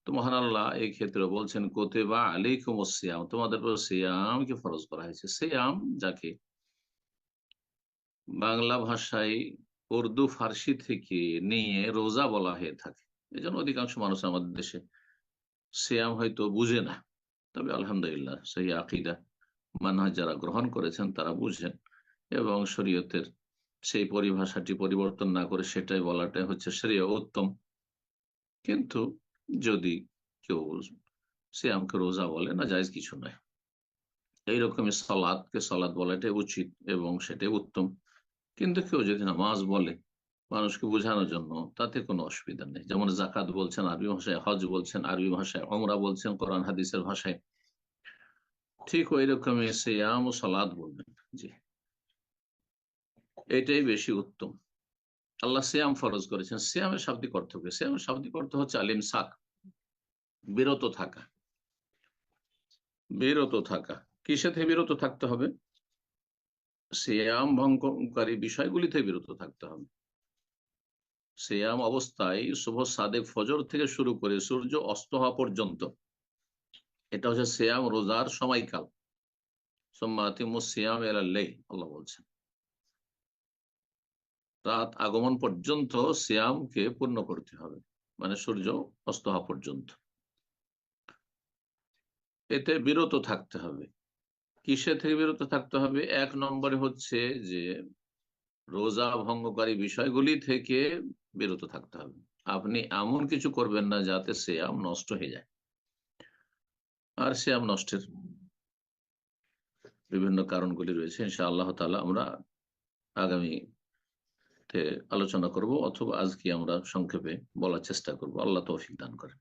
তো মহান আল্লাহ এই ক্ষেত্রে বলছেন কুতিবা আলাইকুমুস সিয়াম, তোমাদের উপর সিয়ামকে ফরজ করা হয়েছে। সিয়াম যাকে বাংলা ভাষায় উর্দু ফার্সি থেকে নিয়ে রোজা বলা হয়ে থাকে, এই জন্য অধিকাংশ মানুষ আমাদের দেশে সিয়াম হয়তো বুঝে না। তবে আলহামদুলিল্লাহ সেই আকীদা মানহাজ যারা গ্রহণ করেছেন তারা বুঝেন, এবং শরীয়তের সেই পরিভাষাটি পরিবর্তন না করে সেটাই বলাটাই হচ্ছে শ্রেয় উত্তম। কিন্তু যদি কেউ সিয়ামকে রোজা বলে, না জায়েজ কিছু নয়। এইরকমই সালাদকে সালাদ বলাটাই উচিত এবং সেটাই উত্তম। কিন্তু কেউ যদি নামাজ বলে মানুষকে বোঝানোর জন্য, তাতে কোনো অসুবিধা নেই। যেমন জাকাত বলছেন আরবি ভাষায়, হজ বলছেন আরবি ভাষায়, ওমরা বলছেন কোরআন হাদিসের ভাষায়, ঠিক ওই রকমই সিয়াম ও সালাদ বলবেন। জি, এটাই বেশি উত্তম। আল্লাহ সিয়াম ফরজ করেছেন। সিয়ামের শাব্দিক অর্থ কি? সিয়ামের শাব্দিক অর্থ হচ্ছে আলিম সাক, বিরত থাকা। বিরত থাকা কিসে থেকে বিরত থাকতে হবে? সিয়াম ভঙ্গকারী বিষয়গুলি থেকে বিরত থাকতে হবে। সিয়াম অবস্থায় শুভ সাদেক ফজর থেকে শুরু করে সূর্য অস্ত হওয়া পর্যন্ত, এটা হচ্ছে সিয়াম রোজার সময়কাল। সোম্মাতিমুস সিয়াম ইলাল-লাইল, আল্লাহ বলছেন রাত আগমন পর্যন্ত সিয়ামকে পূর্ণ করতে হবে, মানে সূর্য অস্ত হওয়া পর্যন্ত। এতে বিরত থাকতে হবে। কিসে থেকে বিরত থাকতে হবে? এক নম্বরে হচ্ছে যে রোজা ভঙ্গকারী বিষয়গুলি থেকে বিরত থাকতে হবে। আপনি এমন কিছু করবেন না যাতে সিয়াম নষ্ট হয়ে যায়। আর সিয়াম নষ্টের বিভিন্ন কারণগুলি রয়েছে, ইনশাআল্লাহ তাআলা আমরা আগামীতে আলোচনা করব, অথবা আজকে আমরা সংক্ষেপে বলার চেষ্টা করব। আল্লাহ তৌফিক দান করেন।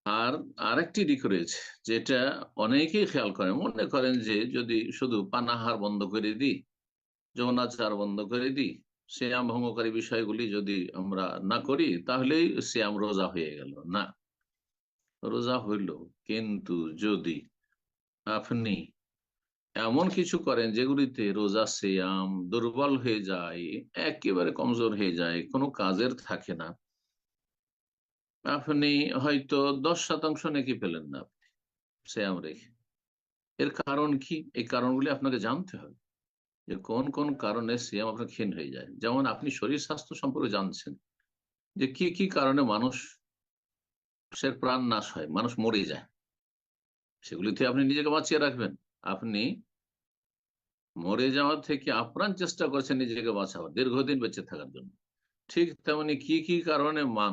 আর আরেকটি দিক রয়েছে যেটা অনেকেই খেয়াল করেন, মনে করেন যে যদি শুধু পানাহার বন্ধ করে দিই, যৌনাচার বন্ধ করে দিই, সিয়াম ভঙ্গকারী বিষয়গুলি যদি আমরা না করি, তাহলেই সিয়াম রোজা হয়ে গেল। না, রোজা হইল, কিন্তু যদি আপনি এমন কিছু করেন যেগুলিতে রোজা সিয়াম দুর্বল হয়ে যায়, একেবারে কমজোর হয়ে যায়, কোনো কাজের থাকে না, আপনি হয়তো 10% নাকি পেলেন না আপনি সিয়াম রেখে। এর কারণ কি? এই কারণগুলি আপনাকে জানতে হবে, যে কোন কোন কারণে সিয়াম আপনার ক্ষীণ হয়ে যায়। যেমন আপনি শরীর স্বাস্থ্য সম্পর্কে জানছেন যে কি কি কারণে মানুষের প্রাণ নাশ হয়, মানুষ মরে যায়, সেগুলিতে আপনি নিজেকে বাঁচিয়ে রাখবেন। আপনি মরে যাওয়া থেকে আপ্রাণ চেষ্টা করছেন নিজেকে বাঁচাবার, দীর্ঘদিন বেঁচে থাকার জন্য। ঠিক তেমনি কি কি কারণে